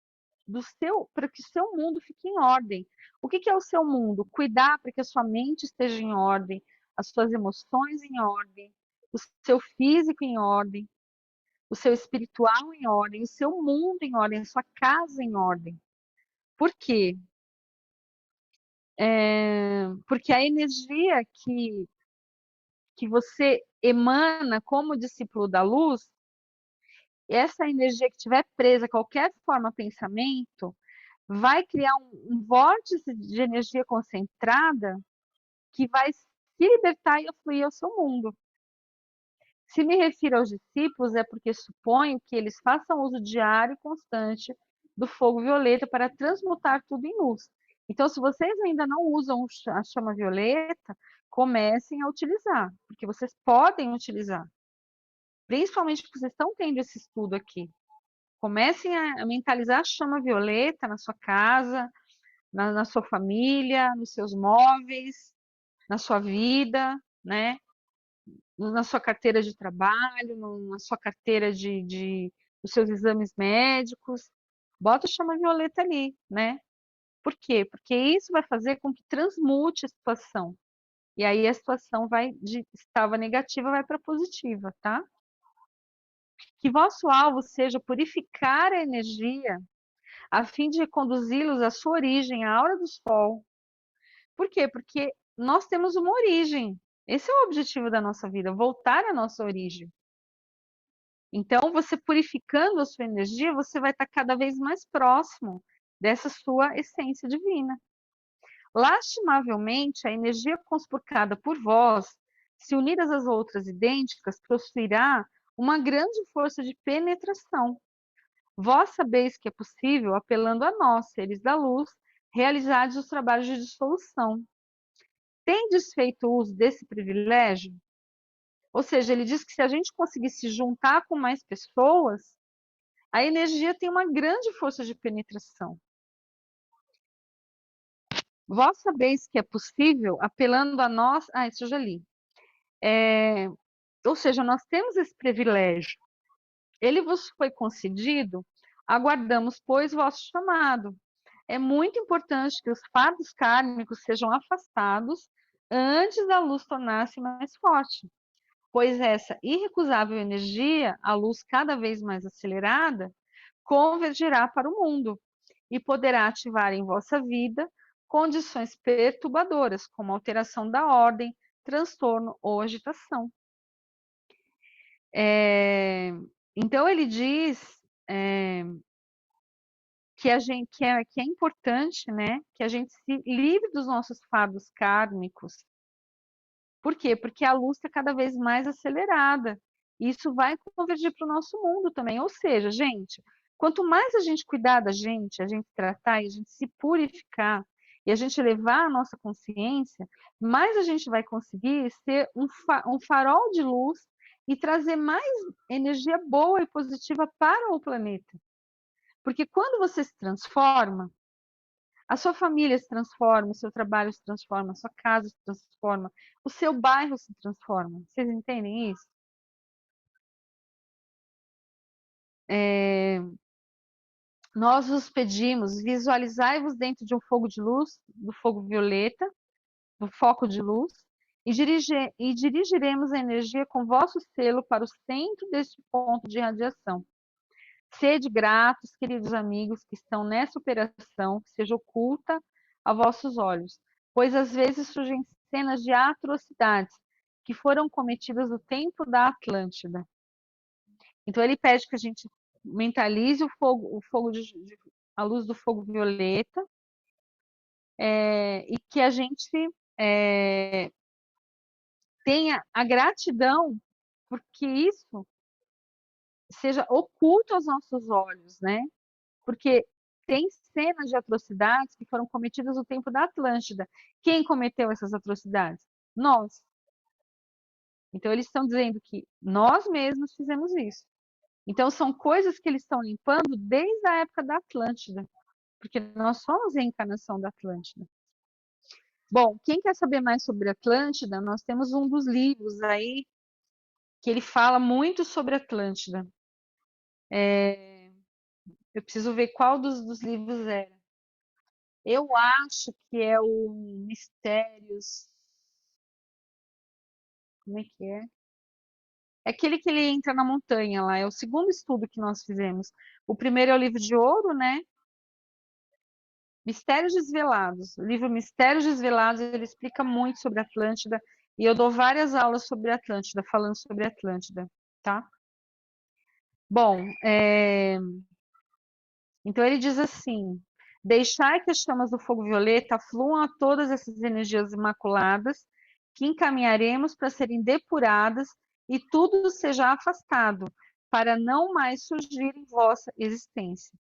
para que o seu mundo fique em ordem. O que é o seu mundo? Cuidar para que a sua mente esteja em ordem, as suas emoções em ordem, o seu físico em ordem, o seu espiritual em ordem, o seu mundo em ordem, a sua casa em ordem. Por quê? Porque a energia que você emana como discípulo da luz, essa energia que estiver presa a qualquer forma pensamento, vai criar um vórtice de energia concentrada que vai se libertar e fluir ao seu mundo. Se me refiro aos discípulos, é porque suponho que eles façam uso diário e constante do fogo violeta para transmutar tudo em luz. Então, se vocês ainda não usam a chama violeta, comecem a utilizar, porque vocês podem utilizar. Principalmente porque vocês estão tendo esse estudo aqui. Comecem a mentalizar a chama violeta na sua casa, na sua família, nos seus móveis, na sua vida, né? Na sua carteira de trabalho, na sua carteira dos seus exames médicos. Bota a chama violeta ali, né? Por quê? Porque isso vai fazer com que transmute a situação. E aí a situação vai estava negativa, vai para positiva, tá? Que vosso alvo seja purificar a energia a fim de reconduzi-los à sua origem, à aura do sol. Por quê? Porque nós temos uma origem. Esse é o objetivo da nossa vida, voltar à nossa origem. Então, você purificando a sua energia, você vai estar cada vez mais próximo dessa sua essência divina. Lastimavelmente, a energia conspurcada por vós, se unidas às outras idênticas, possuirá uma grande força de penetração. Vós sabeis que é possível, apelando a nós, seres da luz, realizar os trabalhos de dissolução. Tendes feito uso desse privilégio? Ou seja, ele diz que se a gente conseguir se juntar com mais pessoas, a energia tem uma grande força de penetração. Vós sabeis que é possível, apelando a nós. Isso eu já li. Ou seja, nós temos esse privilégio. Ele vos foi concedido, aguardamos, pois, vosso chamado. É muito importante que os fardos kármicos sejam afastados antes da luz tornar-se mais forte, pois essa irrecusável energia, a luz cada vez mais acelerada, convergirá para o mundo e poderá ativar em vossa vida condições perturbadoras, como alteração da ordem, transtorno ou agitação. Então ele diz que é importante, né, que a gente se livre dos nossos fardos kármicos. Por quê? Porque a luz está cada vez mais acelerada. E isso vai convergir para o nosso mundo também. Ou seja, gente, quanto mais a gente cuidar da gente, a gente tratar e a gente se purificar, e a gente elevar a nossa consciência, mais a gente vai conseguir ser um farol de luz e trazer mais energia boa e positiva para o planeta. Porque quando você se transforma, a sua família se transforma, o seu trabalho se transforma, a sua casa se transforma, o seu bairro se transforma. Vocês entendem isso? Nós os pedimos, visualizai-vos dentro de um fogo de luz, do fogo violeta, do foco de luz, e dirigiremos a energia com vosso selo para o centro deste ponto de radiação. Sede gratos, queridos amigos, que estão nessa operação, que seja oculta a vossos olhos, pois às vezes surgem cenas de atrocidades que foram cometidas no tempo da Atlântida. Então ele pede que a gente mentalize o fogo a luz do fogo violeta, e que a gente tenha a gratidão porque isso seja oculto aos nossos olhos, né? Porque tem cenas de atrocidades que foram cometidas no tempo da Atlântida. Quem cometeu essas atrocidades? Nós. Então eles estão dizendo que nós mesmos fizemos isso. Então são coisas que eles estão limpando desde a época da Atlântida, porque nós somos a encarnação da Atlântida. Bom, quem quer saber mais sobre a Atlântida, nós temos um dos livros aí que ele fala muito sobre a Atlântida. Eu preciso ver qual dos livros era. Eu acho que é o Mistérios. Como é que é? É aquele que ele entra na montanha lá, é o segundo estudo que nós fizemos. O primeiro é o livro de ouro, né? Mistérios Desvelados. O livro Mistérios Desvelados, ele explica muito sobre a Atlântida, e eu dou várias aulas sobre a Atlântida, falando sobre a Atlântida, tá? Bom, então ele diz assim: deixai que as chamas do fogo violeta fluam a todas essas energias imaculadas, que encaminharemos para serem depuradas e tudo seja afastado, para não mais surgir em vossa existência.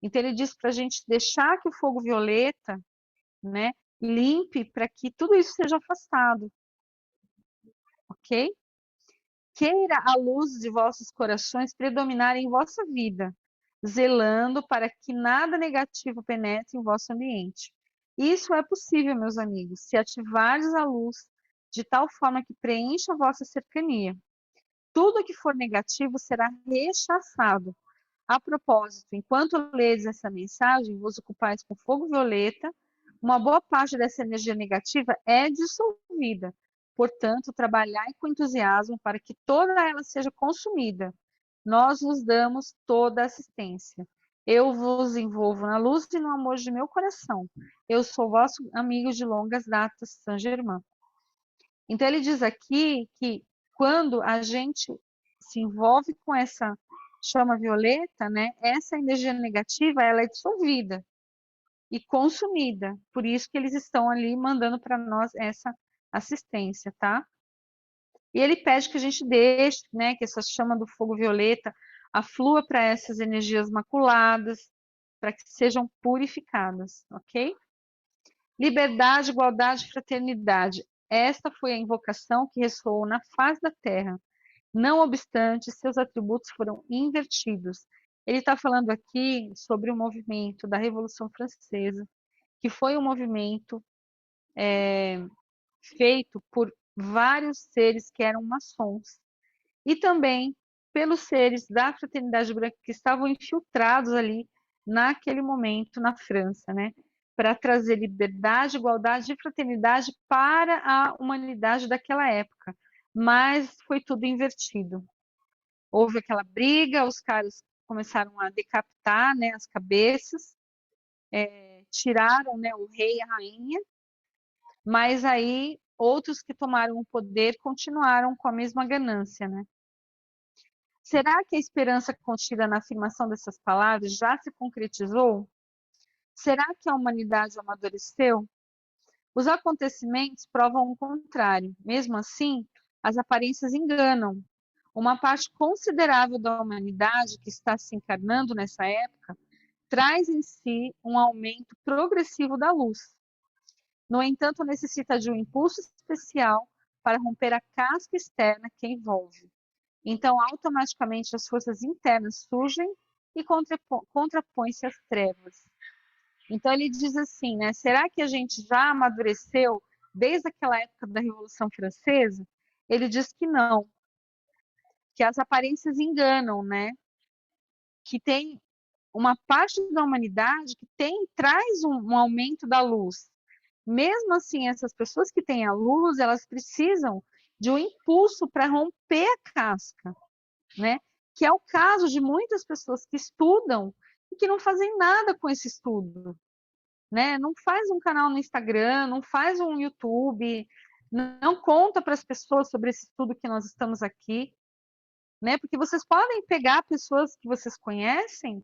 Então ele diz para a gente deixar que o fogo violeta, né, limpe para que tudo isso seja afastado, ok? Queira a luz de vossos corações predominar em vossa vida, zelando para que nada negativo penetre em vosso ambiente. Isso é possível, meus amigos, se ativardes a luz de tal forma que preencha a vossa cercania. Tudo que for negativo será rechaçado. A propósito, enquanto ledes essa mensagem, vos ocupais com fogo violeta, uma boa parte dessa energia negativa é dissolvida. Portanto, trabalhai com entusiasmo para que toda ela seja consumida. Nós vos damos toda a assistência. Eu vos envolvo na luz e no amor de meu coração. Eu sou vosso amigo de longas datas, Saint Germain. Então, ele diz aqui que quando a gente se envolve com essa chama violeta, né, essa energia negativa, ela é dissolvida e consumida. Por isso que eles estão ali mandando para nós essa assistência, tá? E ele pede que a gente deixe, né, que essa chama do fogo violeta aflua para essas energias maculadas, para que sejam purificadas, ok? Liberdade, igualdade e fraternidade. Esta foi a invocação que ressoou na face da terra. Não obstante, seus atributos foram invertidos. Ele está falando aqui sobre o movimento da Revolução Francesa, que foi um movimento feito por vários seres que eram maçons, e também pelos seres da Fraternidade Branca que estavam infiltrados ali naquele momento na França, né? Para trazer liberdade, igualdade e fraternidade para a humanidade daquela época. Mas foi tudo invertido. Houve aquela briga, os caras começaram a decapitar, né, as cabeças, tiraram, né, o rei e a rainha, mas aí outros que tomaram o poder continuaram com a mesma ganância, né? Será que a esperança contida na afirmação dessas palavras já se concretizou? Será que a humanidade amadureceu? Os acontecimentos provam o contrário. Mesmo assim, as aparências enganam. Uma parte considerável da humanidade que está se encarnando nessa época traz em si um aumento progressivo da luz. No entanto, necessita de um impulso especial para romper a casca externa que envolve. Então, automaticamente, as forças internas surgem e contrapõem-se às trevas. Então, ele diz assim, né? Será que a gente já amadureceu desde aquela época da Revolução Francesa? Ele diz que não, que as aparências enganam, né? Que tem uma parte da humanidade que traz um aumento da luz. Mesmo assim, essas pessoas que têm a luz, elas precisam de um impulso para romper a casca, né? Que é o caso de muitas pessoas que estudam e que não fazem nada com esse estudo, né? Não faz um canal no Instagram, não faz um YouTube, não conta para as pessoas sobre esse estudo que nós estamos aqui, né? Porque vocês podem pegar pessoas que vocês conhecem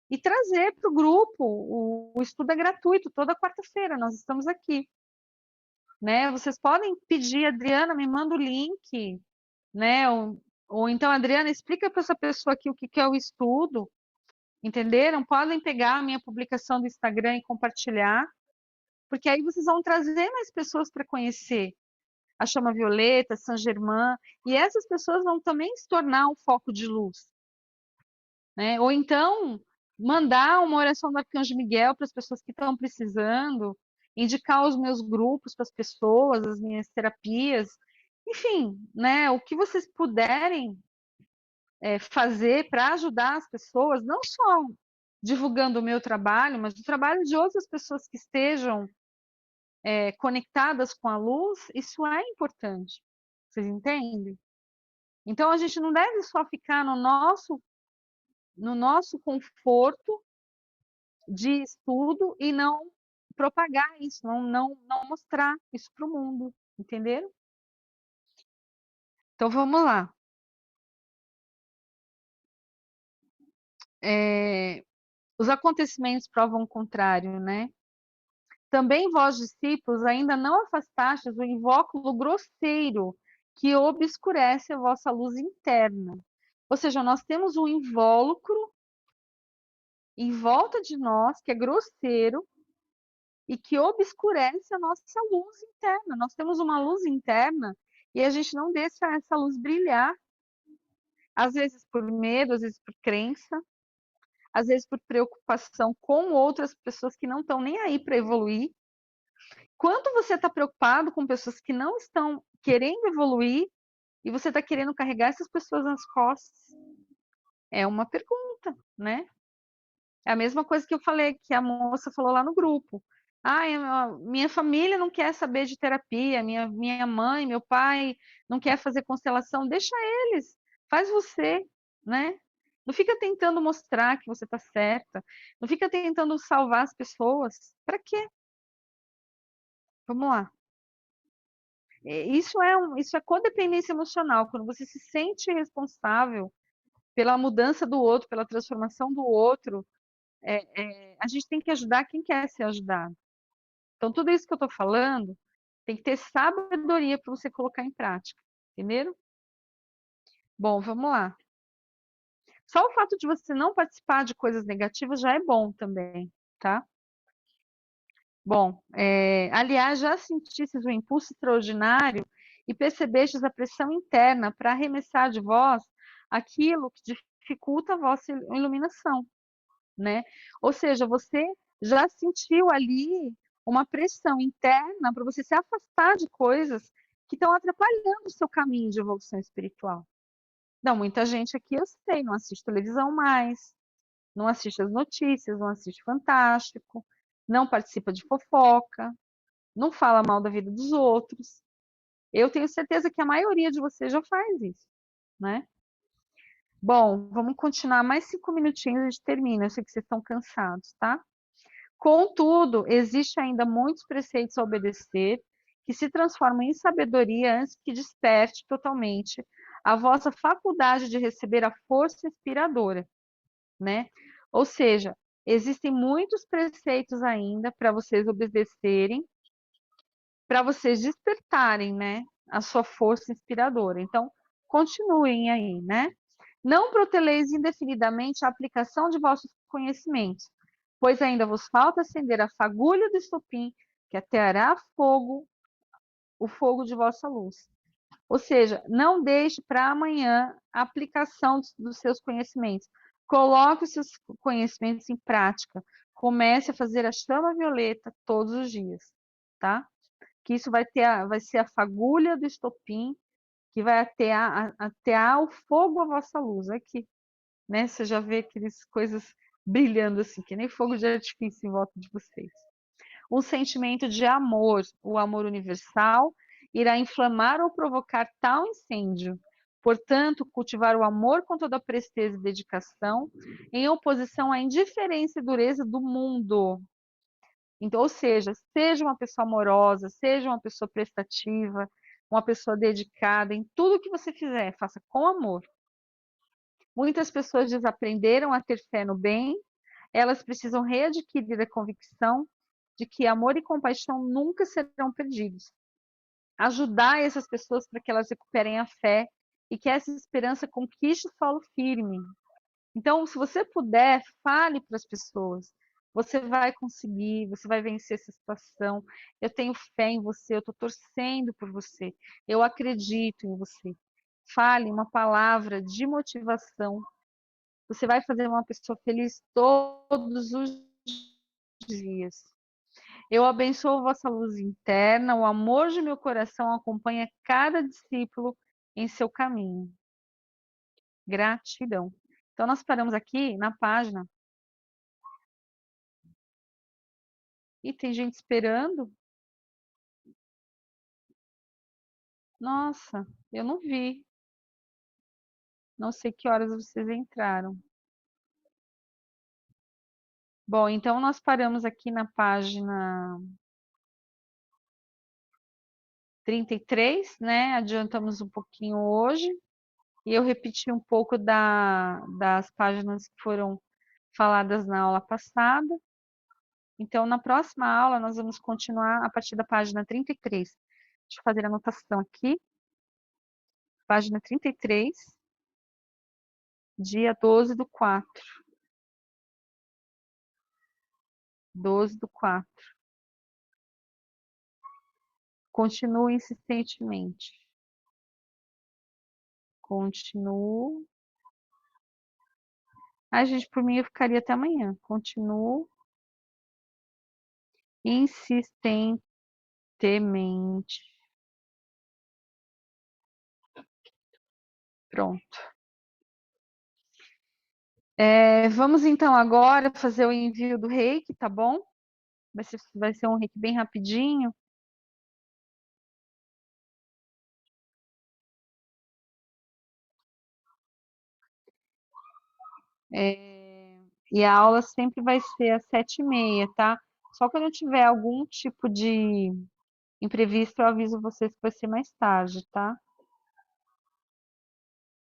e trazer para o grupo. O estudo é gratuito, toda quarta-feira nós estamos aqui, né? Vocês podem pedir, Adriana, me manda o link, né? Ou então, Adriana, explica para essa pessoa aqui o que é o estudo, entenderam? Podem pegar a minha publicação do Instagram e compartilhar, porque aí vocês vão trazer mais pessoas para conhecer a chama violeta, Saint Germain, e essas pessoas vão também se tornar um foco de luz, né? Ou então mandar uma oração do Arcanjo Miguel para as pessoas que estão precisando, indicar os meus grupos para as pessoas, as minhas terapias, enfim, né? O que vocês puderem fazer para ajudar as pessoas, não só divulgando o meu trabalho, mas o trabalho de outras pessoas que estejam conectadas com a luz, isso é importante. Vocês entendem? Então a gente não deve só ficar no nosso conforto de estudo e não propagar isso, não mostrar isso para o mundo, entenderam? Então vamos lá. Os acontecimentos provam o contrário, né? Também vós, discípulos, ainda não afastastes o invólucro grosseiro que obscurece a vossa luz interna. Ou seja, nós temos um invólucro em volta de nós que é grosseiro e que obscurece a nossa luz interna. Nós temos uma luz interna e a gente não deixa essa luz brilhar. Às vezes por medo, às vezes por crença, às vezes por preocupação com outras pessoas que não estão nem aí para evoluir. Quanto você está preocupado com pessoas que não estão querendo evoluir e você está querendo carregar essas pessoas nas costas? É uma pergunta, né? É a mesma coisa que eu falei, que a moça falou lá no grupo. Ah, minha família não quer saber de terapia, minha mãe, meu pai não quer fazer constelação, deixa eles, faz você, né? Não fica tentando mostrar que você está certa, não fica tentando salvar as pessoas. Para quê? Vamos lá. Isso é codependência emocional, quando você se sente responsável pela mudança do outro, pela transformação do outro, a gente tem que ajudar quem quer ser ajudado. Então, tudo isso que eu estou falando tem que ter sabedoria para você colocar em prática, entenderam? Bom, vamos lá. Só o fato de você não participar de coisas negativas já é bom também, tá? Bom, aliás, já sentistes o impulso extraordinário e percebestes a pressão interna para arremessar de vós aquilo que dificulta a vossa iluminação, né? Ou seja, você já sentiu ali uma pressão interna para você se afastar de coisas que estão atrapalhando o seu caminho de evolução espiritual. Não, muita gente aqui, eu sei, não assiste televisão mais, não assiste as notícias, não assiste Fantástico, não participa de fofoca, não fala mal da vida dos outros. Eu tenho certeza que a maioria de vocês já faz isso, né? Bom, vamos continuar mais 5 minutinhos e a gente termina. Eu sei que vocês estão cansados, tá? Contudo, existe ainda muitos preceitos a obedecer que se transformam em sabedoria antes que desperte totalmente a vossa faculdade de receber a força inspiradora, né? Ou seja, existem muitos preceitos ainda para vocês obedecerem, para vocês despertarem, né, a sua força inspiradora. Então, continuem aí, né? Não proteleis indefinidamente a aplicação de vossos conhecimentos, pois ainda vos falta acender a fagulha do estopim que ateará fogo, o fogo de vossa luz. Ou seja, não deixe para amanhã a aplicação dos seus conhecimentos. Coloque os seus conhecimentos em prática. Comece a fazer a chama violeta todos os dias, tá? Que isso vai ser a fagulha do estopim que vai atear o fogo à vossa luz. Aqui, né? Você já vê aquelas coisas brilhando assim, que nem fogo de artifício em volta de vocês. Um sentimento de amor, o amor universal, irá inflamar ou provocar tal incêndio. Portanto, cultivar o amor com toda a presteza e dedicação, em oposição à indiferença e dureza do mundo. Então, ou seja uma pessoa amorosa, seja uma pessoa prestativa, uma pessoa dedicada em tudo que você fizer, faça com amor. Muitas pessoas desaprenderam a ter fé no bem, elas precisam readquirir a convicção de que amor e compaixão nunca serão perdidos. Ajudar essas pessoas para que elas recuperem a fé e que essa esperança conquiste solo firme. Então, se você puder, fale para as pessoas. Você vai conseguir, você vai vencer essa situação. Eu tenho fé em você, eu estou torcendo por você, eu acredito em você. Fale uma palavra de motivação. Você vai fazer uma pessoa feliz todos os dias. Eu abençoo vossa luz interna, o amor de meu coração acompanha cada discípulo em seu caminho. Gratidão. Então, nós paramos aqui na página. E tem gente esperando? Nossa, eu não vi. Não sei que horas vocês entraram. Bom, então nós paramos aqui na página 33, né? Adiantamos um pouquinho hoje. E eu repeti um pouco das páginas que foram faladas na aula passada. Então, na próxima aula, nós vamos continuar a partir da página 33. Deixa eu fazer a anotação aqui. Página 33, dia 12/4. 12/4. Continuo insistentemente. Continuo. Ai, gente, por mim eu ficaria até amanhã. Continuo insistentemente. Pronto. Vamos então agora fazer o envio do reiki, tá bom? Vai ser um reiki bem rapidinho. E a aula sempre vai ser às 7h30, tá? Só quando eu tiver algum tipo de imprevisto, eu aviso vocês que vai ser mais tarde, tá?